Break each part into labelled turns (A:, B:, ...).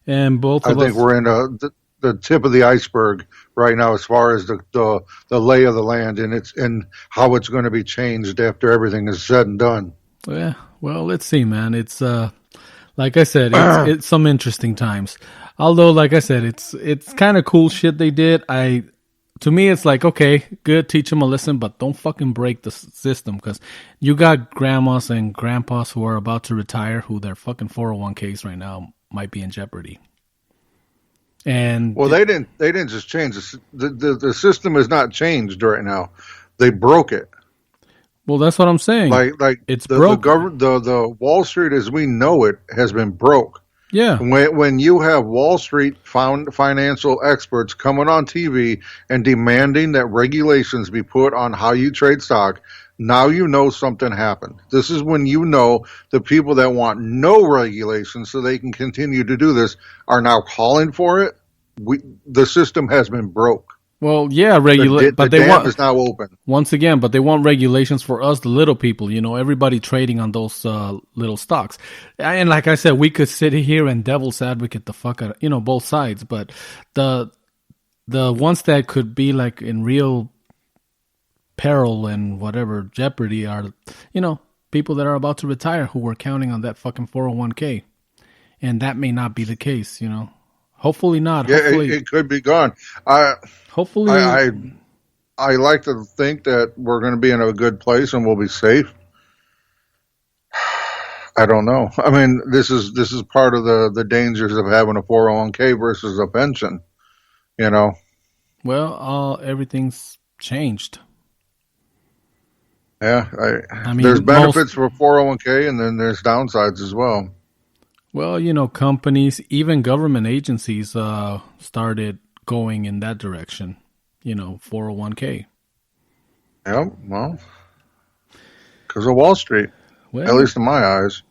A: and both
B: I
A: of
B: think
A: us.
B: we're in the tip of the iceberg right now as far as the lay of the land and how it's going to be changed after everything is said and done.
A: Yeah, well, let's see, man. It's like I said, it's some interesting times. Although, like I said, it's kind of cool shit they did. To me, it's like, okay, good, teach them a lesson, but don't fucking break the system, because you got grandmas and grandpas who are about to retire, who their fucking 401ks right now might be in jeopardy. And
B: well, they didn't just change the system is not changed right now. They broke it.
A: Well, that's what I'm saying.
B: Like
A: it's
B: the
A: broke.
B: the Wall Street as we know it has been broke.
A: Yeah.
B: When you have Wall Street financial experts coming on TV and demanding that regulations be put on how you trade stock, now you know something happened. This is when you know the people that want no regulations so they can continue to do this are now calling for it. The system has been broke.
A: Well, yeah,
B: but the dam is now open.
A: Once again, but they want regulations for us, the little people, everybody trading on those little stocks. And like I said, we could sit here and devil's advocate the fuck out of, both sides. But the ones that could be like in real peril and whatever jeopardy are, people that are about to retire who were counting on that fucking 401k. And that may not be the case, Hopefully not.
B: Yeah,
A: hopefully,
B: it could be gone.
A: Hopefully,
B: I like to think that we're going to be in a good place and we'll be safe. I don't know. I mean, this is part of the dangers of having a 401k versus a pension.
A: Well, everything's changed.
B: Yeah, I mean, there's benefits for 401k, and then there's downsides as well.
A: Well, companies, even government agencies, started going in that direction. 401k.
B: Yeah, well, because of Wall Street, at least in my eyes,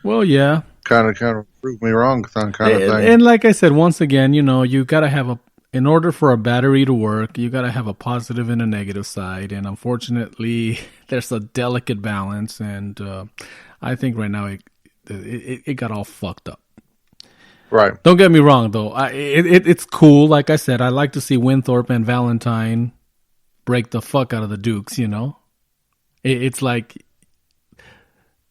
A: Well, yeah.
B: Kind of proved me wrong, kind of thing.
A: And like I said, once again, you got to have in order for a battery to work, you got to have a positive and a negative side. And unfortunately, there's a delicate balance. And I think right now it got all fucked up.
B: Right.
A: Don't get me wrong, though. It's cool. Like I said, I like to see Winthorpe and Valentine break the fuck out of the Dukes, It's like,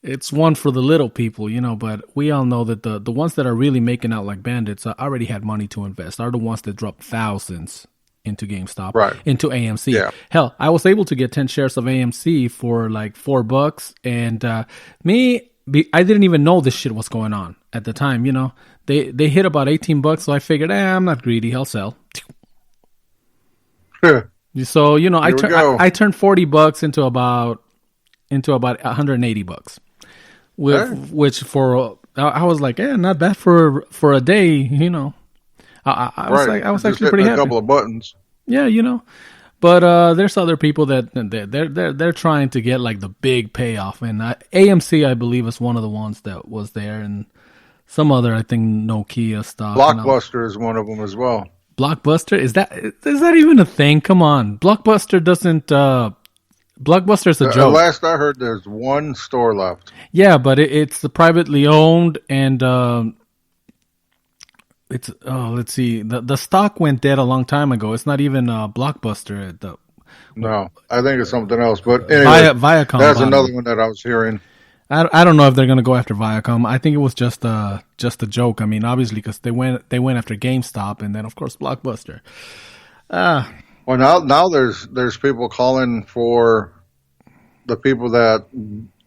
A: it's one for the little people, but we all know that the ones that are really making out like bandits already had money to invest, are the ones that dropped thousands into GameStop,
B: right,
A: into AMC.
B: Yeah.
A: Hell, I was able to get 10 shares of AMC for like $4, and I didn't even know this shit was going on at the time. They hit about $18, so I figured, I'm not greedy, I'll sell. So I turned $40 into about $180, which for I was like, not bad for a day. I was actually pretty happy.
B: A couple of buttons.
A: Yeah, But there's other people that they're trying to get like the big payoff, and AMC I believe is one of the ones that was there, and some other I think Nokia stuff.
B: Blockbuster is one of them as well.
A: Blockbuster is that even a thing? Come on, Blockbuster doesn't. Blockbuster's a joke.
B: Last I heard, there's one store left.
A: Yeah, but it's the privately owned, and it's let's see, the stock went dead a long time ago. It's not even Blockbuster.
B: No, I think it's something else. But anyway,
A: Viacom.
B: That's another one that I was hearing.
A: I don't know if they're gonna go after Viacom. I think it was just a joke. I mean, obviously, because they went after GameStop, and then of course Blockbuster.
B: Well, now there's people calling for the people that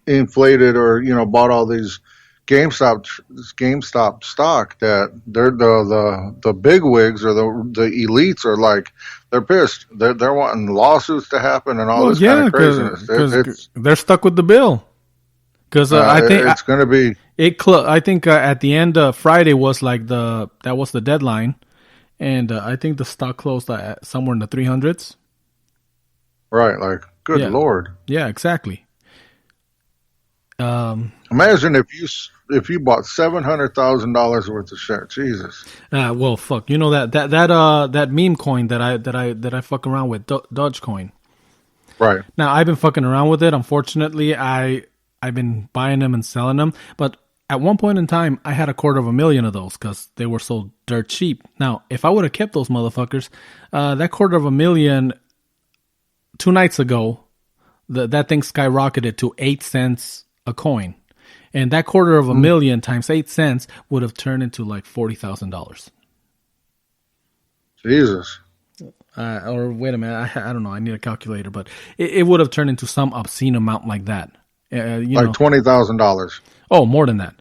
B: inflated or bought all these GameStop stock, that they're the big wigs or the elites are like, they're pissed. They're wanting lawsuits to happen and all this kind of craziness.
A: Because they're stuck with the bill. Because I think
B: it's going to be.
A: I think at the end of Friday was like that was the deadline, and I think the stock closed at somewhere in the 300s.
B: Right, like good Lord.
A: Yeah, exactly.
B: Imagine if you bought $700,000 worth of shares. Jesus.
A: Well, fuck. That meme coin that I fuck around with, Dogecoin.
B: Right.
A: Now I've been fucking around with it. Unfortunately, I've been buying them and selling them, but at one point in time, I had $250,000 of those because they were so dirt cheap. Now, if I would have kept those motherfuckers, that $250,000 2 nights ago, that thing skyrocketed to 8 cents a coin. And that $250,000 times 8 cents would have turned into like $40,000.
B: Jesus.
A: Or wait a minute, I don't know. I need a calculator, but it would have turned into some obscene amount like that.
B: Like $20,000.
A: Oh, more than that.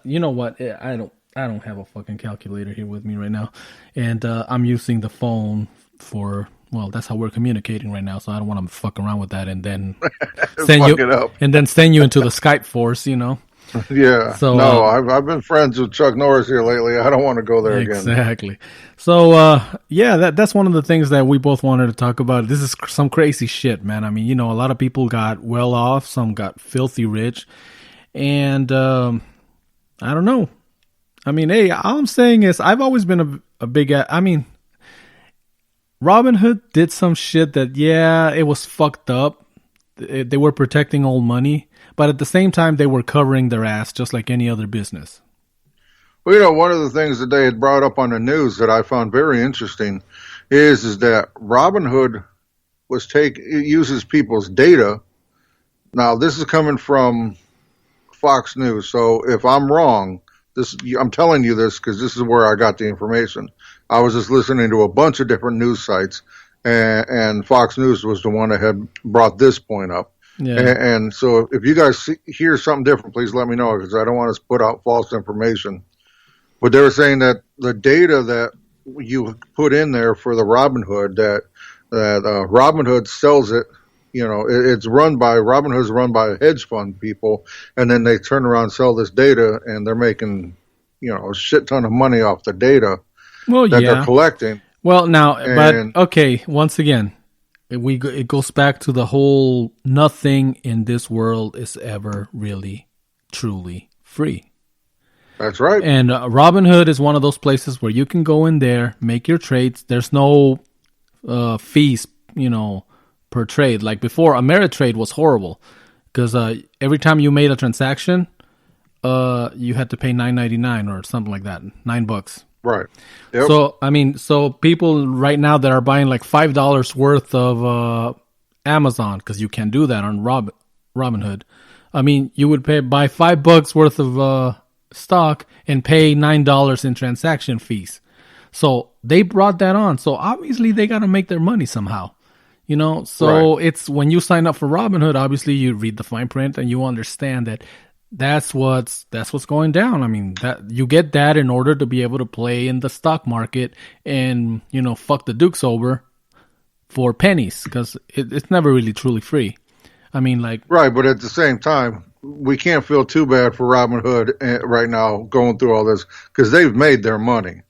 A: You know what? I don't have a fucking calculator here with me right now, and I'm using the phone for. Well, that's how we're communicating right now, so I don't want to fuck around with that and then send you into the Skype force, you know.
B: Yeah. So no, I've been friends with Chuck Norris here lately. I don't want to go there again.
A: Exactly. So yeah, that's one of the things that we both wanted to talk about. This is some crazy shit, man. I mean, you know, a lot of people got well off, some got filthy rich, and I don't know. I mean, hey, all I'm saying is I've always been a big. I mean, Robinhood did some shit that, yeah, it was fucked up. They were protecting old money, but at the same time, they were covering their ass just like any other business.
B: Well, you know, one of the things that they had brought up on the news that I found very interesting is that Robinhood uses people's data. Now, this is coming from Fox News, so if I'm wrong, I'm telling you this because this is where I got the information. I was just listening to a bunch of different news sites, and Fox News was the one that had brought this point up. Yeah. And so if you guys hear something different, please let me know because I don't want to put out false information. But they were saying that the data that you put in there for the Robinhood, that Robinhood sells it, you know, Robinhood's run by hedge fund people, and then they turn around and sell this data, and they're making, you know, a shit ton of money off the data they're collecting.
A: Well, now, but okay, once again, it goes back to the whole nothing in this world is ever really, truly free.
B: That's right.
A: And Robinhood is one of those places where you can go in there, make your trades. There's no fees, you know, per trade. Like before, Ameritrade was horrible because every time you made a transaction, you had to pay $9.99 or something like that, $9.
B: Right. Yep.
A: So I mean, so people right now that are buying like $5 worth of Amazon, because you can do that on Robinhood. I mean, you would buy $5 worth of stock and pay $9 in transaction fees. So they brought that on. So obviously they got to make their money somehow, you know. So It's when you sign up for Robinhood, obviously you read the fine print and you understand that that's what's going down. I mean, that you get that in order to be able to play in the stock market and, you know, fuck the dukes over for pennies, because it's never really truly free. I mean, like,
B: right, but at the same time, we can't feel too bad for Robinhood right now going through all this because they've made their money.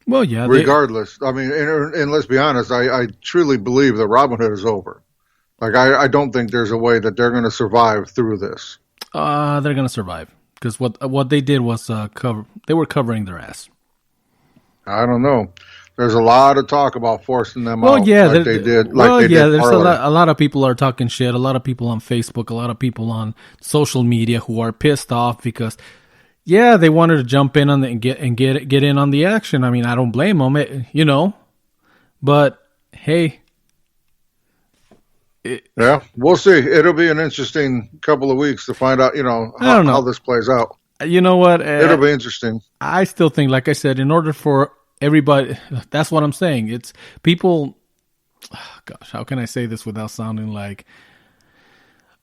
A: Well, yeah.
B: Regardless, I mean, and let's be honest, I truly believe that Robinhood is over. Like, I don't think there's a way that they're going to survive through this.
A: They're going to survive because what they did was they were covering their ass.
B: I don't know. There's a lot of talk about forcing them out.
A: Yeah,
B: like they did.
A: There's a lot of people are talking shit. A lot of people on Facebook, a lot of people on social media who are pissed off because, yeah, they wanted to jump in on and get in on the action. I mean, I don't blame them, you know. But hey,
B: yeah, we'll see. It'll be an interesting couple of weeks to find out, you know, how this plays out.
A: You know what?
B: It'll be interesting.
A: I still think, like I said, in order for everybody, that's what I'm saying. It's people. Gosh, how can I say this without sounding like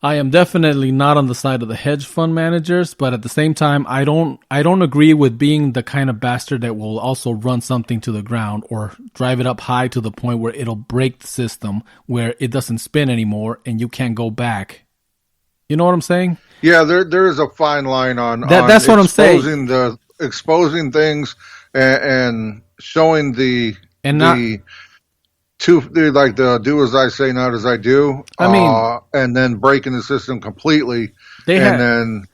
A: I am definitely not on the side of the hedge fund managers, but at the same time, I don't agree with being the kind of bastard that will also run something to the ground or drive it up high to the point where it'll break the system, where it doesn't spin anymore and you can't go back. You know what I'm saying?
B: Yeah, there is a fine line on
A: that's what I'm saying.
B: Exposing things and showing the do as I say, not as I do.
A: I mean,
B: and then breaking the system completely. Then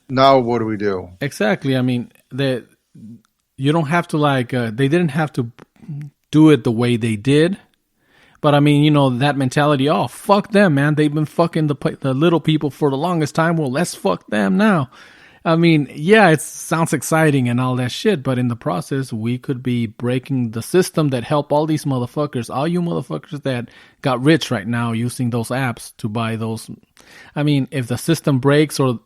B: now what do we do?
A: Exactly. I mean, you don't have to they didn't have to do it the way they did. But I mean, you know, that mentality, oh, fuck them, man. They've been fucking the little people for the longest time. Well, let's fuck them now. I mean, yeah, it sounds exciting and all that shit, but in the process, we could be breaking the system that help all these motherfuckers, all you motherfuckers that got rich right now using those apps to buy those. I mean, if the system breaks or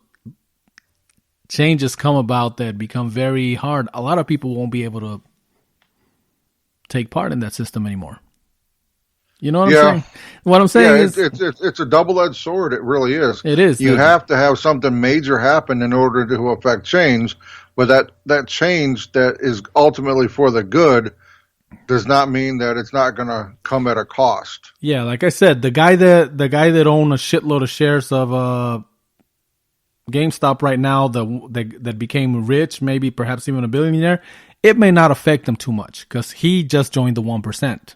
A: changes come about that become very hard, a lot of people won't be able to take part in that system anymore. You know what I'm saying? What I'm saying is,
B: it's a double-edged sword. It really is.
A: It is.
B: You have to have something major happen in order to affect change, but that change that is ultimately for the good does not mean that it's not going to come at a cost.
A: Yeah, like I said, the guy that owned a shitload of shares of GameStop right now, that became rich, maybe perhaps even a billionaire, it may not affect him too much because he just joined the 1%.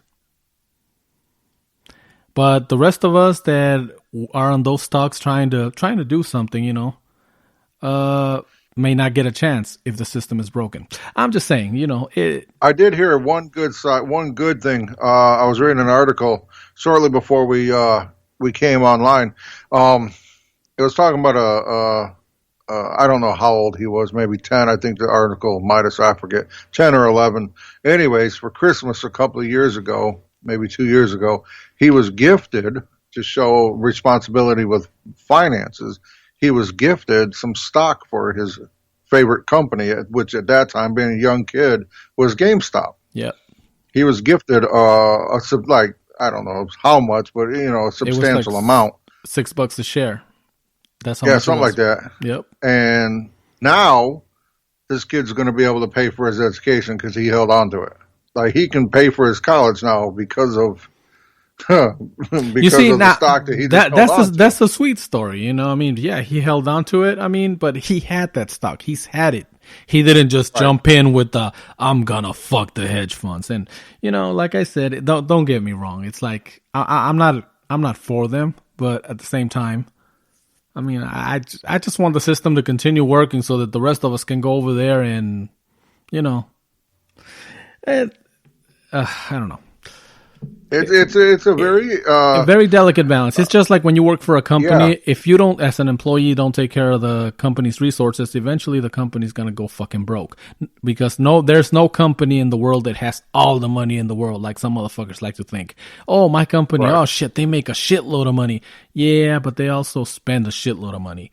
A: But the rest of us that are on those stocks trying to do something, may not get a chance if the system is broken. I'm just saying,
B: I did hear one good thing. I was reading an article shortly before we came online. It was talking about I don't know how old he was, maybe 10. I think the article might have, I forget, 10 or 11. Anyways, for Christmas a couple of years ago, maybe 2 years ago, he was gifted, to show responsibility with finances, he was gifted some stock for his favorite company, which at that time, being a young kid, was GameStop.
A: Yeah.
B: He was gifted I don't know how much, but a substantial amount.
A: $6 a share. That's how
B: much.
A: Yeah,
B: something like that.
A: Yep.
B: And now this kid's going to be able to pay for his education because he held on to it. Like, he can pay for his college now because of the stock that he
A: that's a sweet story, I mean, yeah, he held on to it. I mean, but he had that stock. He's had it. He didn't just jump in with the I'm gonna fuck the hedge funds. And like I said, don't get me wrong. It's like I'm not for them, but at the same time, I mean, I just want the system to continue working so that the rest of us can go over there and I don't know.
B: It's a very
A: very delicate balance. It's just like when you work for a company. If you don't, as an employee, don't take care of the company's resources, eventually the company's gonna go fucking broke. Because there's no company in the world that has all the money in the world, like some motherfuckers like to think. Oh, my company, oh shit, they make a shitload of money. Yeah, but they also spend a shitload of money.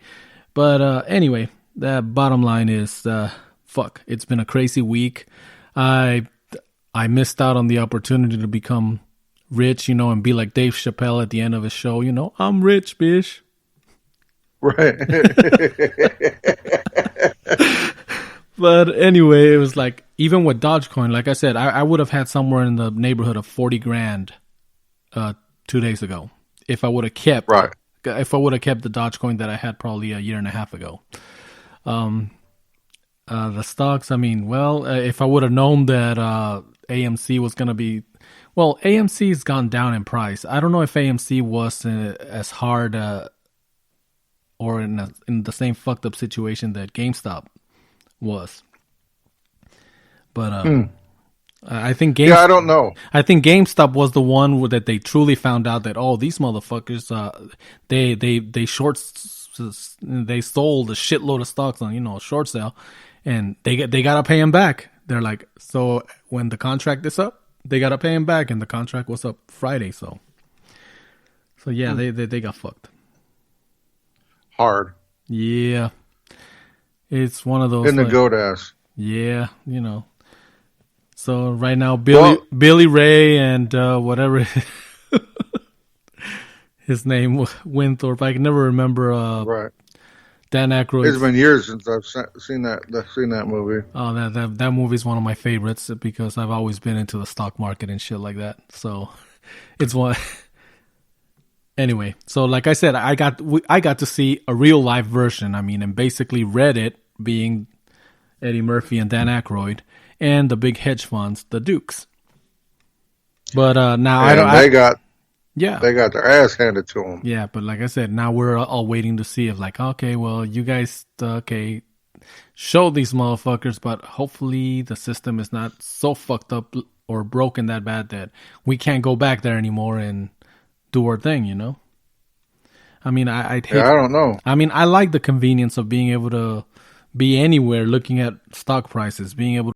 A: But anyway, the bottom line is, fuck. It's been a crazy week. I missed out on the opportunity to become rich, and be like Dave Chappelle at the end of his show, I'm rich, bitch.
B: Right.
A: But anyway, it was like, even with Dogecoin, like I said, I would have had somewhere in the neighborhood of 40 grand 2 days ago if I would have kept the Dogecoin that I had probably a year and a half ago. The stocks, I mean, if I would have known that AMC was going to be... Well, AMC's gone down in price. I don't know if AMC was as hard or in the same fucked up situation that GameStop was. But I think
B: I don't know.
A: I think GameStop was the one that they truly found out that, these motherfuckers, they sold a shitload of stocks on a short sale, and they gotta pay them back. They're like, so when the contract is up, they gotta pay him back, and the contract was up Friday. So yeah, they got fucked
B: hard.
A: Yeah, it's one of those
B: in the goat ass.
A: Yeah, So right now, Billy Ray and whatever his name, Winthorpe. I can never remember.
B: Right.
A: Dan Aykroyd.
B: It's been years since I've seen that movie.
A: Oh, that movie's one of my favorites because I've always been into the stock market and shit like that. So it's one. Anyway, so like I said, I got to see a real live version. I mean, and basically read it, being Eddie Murphy and Dan Aykroyd, and the big hedge funds, the Dukes. But now
B: they got their ass handed to them.
A: Yeah, but like I said, now we're all waiting to see if, like, okay, well, you guys, show these motherfuckers, but hopefully the system is not so fucked up or broken that bad that we can't go back there anymore and do our thing, I mean, I don't know. I mean, I like the convenience of being able to be anywhere looking at stock prices, being able